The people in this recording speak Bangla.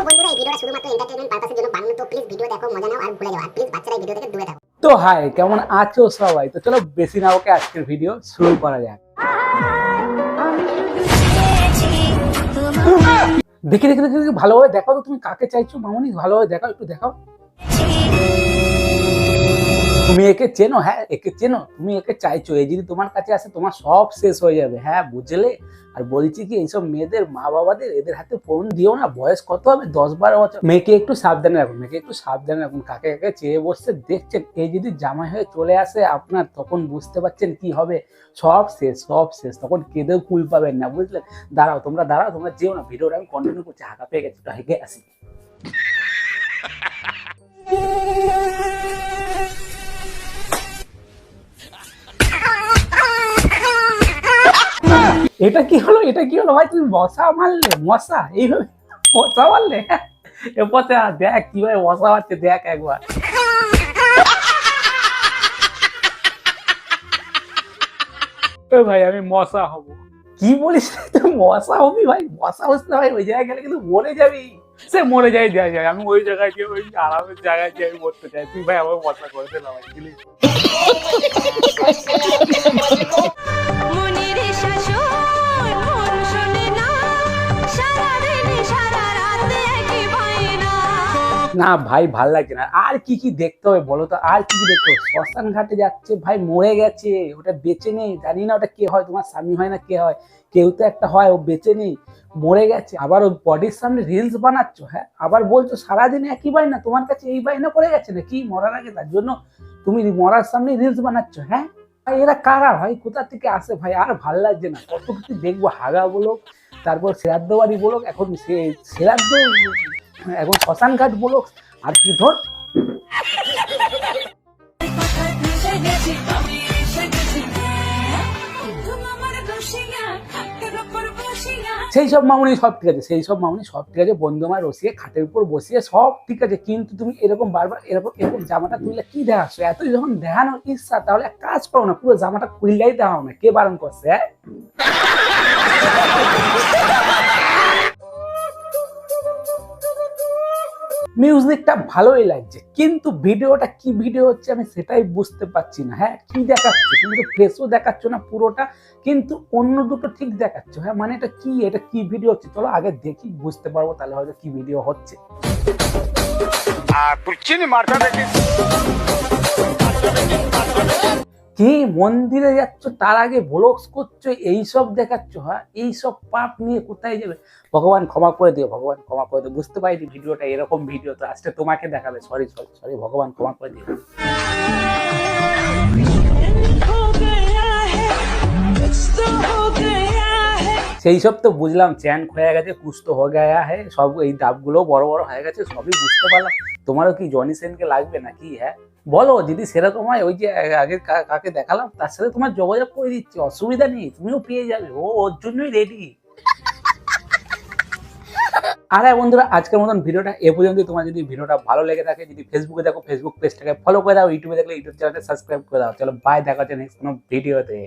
বন্ধুরা, এই ভিডিওটা শুধুমাত্র এন্টারটেইনমেন্ট পারপাসের জন্য বানানো। তো প্লিজ ভিডিও দেখো, মজা নাও আর ভুলে যাও। আর প্লিজ বাচ্চারা এই ভিডিও থেকে দূরে থাকো। তো হাই, কেমন আছো সবাই? তো চলো বেশি না ওকে আজকের ভিডিও শুরু করা যাক। দেখি দেখি দেখি দেখি ভালোভাবে দেখাও তো, তুমি কাকে চাইছো মামনি? ভালোভাবে দেখাও, একটু দেখাও। তুমি একে চেনো? হ্যাঁ, একে চেনো, তুমি একে চাইছো। এই যদি তোমার কাছে আসে তোমার সব শেষ হয়ে যাবে। হ্যাঁ, বুঝলে? আর বলছি কি, এইসব মেয়েদের মা বাবাদের এদের হাতে ফোন দিও না। বয়স কত হবে? 10-12 বছর। মেয়েকে একটু সাবধানে রাখুন, মেয়েকে একটু সাবধানে রাখুন। কাকে কাকে চেয়ে বসছে দেখছেন। এই যদি জামাই হয়ে চলে আসে আপনার, তখন বুঝতে পারছেন কি হবে। সব শেষ, সব শেষ। তখন কেঁদেও কুল পাবেন না, বুঝলেন? দাঁড়াও, তোমরা যেও না। ভিডিওটা আমি কন্টিনিউ করছি। হাঁকা পেয়ে গেছি, তো হেঁকে আসি। এটা কি হলো? এটা কি হলো ভাই? তুমি মশা মারলে? মশা এইভাবে মশা মারলে? এরপরে দেখ কিভাবে মশা মারছে, দেখ একবার। ভাই আমি মশা হব? কি বলিস তুই? মশা হবি ভাই? মশা হস না ভাই, ওই জায়গায় গেলে কিন্তু মরে যাবি। সে মরে যাই, যাই যাই, আমি ওই জায়গায় গিয়ে ওই আরামের জায়গায় গিয়ে আমি মরতে চাই। তুই ভাই আমার মশা করে দে না ভাই, প্লিজ। না ভাই, ভাল লাগছে না। আর কি কি দেখতে হবে বলো তো? আর কি কি দেখতে হবে? শ্মশান ঘাটে যাচ্ছে ভাই, মরে গেছে, ওটা বেঁচে নেই। জানি না ওটা কে হয়, তোমার স্বামী হয় না কে হয়, কেউ তো একটা হয়। ও বেঁচে নেই, মরে গেছে। আবার ওই বডির সামনে রিলস বানাচ্ছ। হ্যাঁ, আবার বলছো সারাদিন একই বায়না। তোমার কাছে এই বায়না পড়ে গেছে না কি মরার আগে? তার জন্য তুমি মরার সামনে রিলস বানাচ্ছ। হ্যাঁ ভাই, এরা কারা ভাই? কোথা থেকে আসে ভাই? আর ভাল লাগছে না। কত কিছু দেখবো, হাগা বলো, তারপর শ্রাদ্ধ বাড়ি বলো, এখন শ্রাদ্ধ, এখন শ্মশান ঘাট বলো, আর কি ধর। সেই সব মামুনি সব ঠিক আছে, সেই সব মামুনি সব ঠিক আছে। বন্ধু আমার রসিয়ে খাটের উপর বসিয়ে সব ঠিক আছে, কিন্তু তুমি এরকম বারবার এরকম এরকম জামাটা তুললে কি দেখাচ্ছ? এতই যখন দেখানোর ইচ্ছা, তাহলে এক কাজ করো না, পুরো জামাটা খুললেই দেখাও না। কে বারণ করছে? হ্যাঁ, মিউজিকটা ভালোই লাগছে, কিন্তু ভিডিওটা কি ভিডিও হচ্ছে আমি সেটাই বুঝতে পারছি না। হ্যাঁ, কি দেখাচ্ছে? তুমি তো ফ্রেশও দেখাচ্ছ না পুরোটা, কিন্তু অন্য দুটো ঠিক দেখাচ্ছ। হ্যাঁ, মানে এটা কি ভিডিও হচ্ছে? চলো আগে দেখি, বুঝতে পারবো তাহলে হয়তো কি ভিডিও হচ্ছে। কি মন্দিরে যাচ্ছ, তার আগে ব্লগস করছো, এইসব দেখাচ্ছ? হ্যাঁ, এইসব পাপ নিয়ে কোথায় যাবে? ভগবান ক্ষমা করে দিও, ভগবান ক্ষমা করে দিও। বুঝতে পারিনি ভিডিওটা এরকম ভিডিও, তো আজকে তোমাকে দেখাবে। সরি সরি সরি, ভগবান ক্ষমা করে দিও। সেই সব তো বুঝলাম, চ্যান হয়ে গেছে, কুছ তো হয়ে গেয়া হ্যাঁ, সব এই ডাবগুলো বড় বড় হয়ে গেছে, সবই বুঝতে পারলাম। তোমারও কি জনি সেনকে লাগবে নাকি? হ্যাঁ বলো, যদি সেরকম হয় ওই যে আগে কাকে দেখালাম তার সাথে তোমার যোগাযোগ করে দিচ্ছি, অসুবিধা নেই, তুমিও পেয়ে যাবে। ওর জন্যই রেডি। আর হ্যাঁ বন্ধুরা, আজকের মতন ভিডিওটা এ পর্যন্ত। তোমার যদি ভিডিওটা ভালো লেগে থাকে, যদি ফেসবুকে দেখো ফেসবুক পেজটাকে ফলো করে দাও, ইউটিউবে দেখলে ইউটিউব চ্যানেলটা সাবস্ক্রাইব করে দাও। চলো বাই, দেখা হচ্ছে নেক্সট কোনো ভিডিওতে।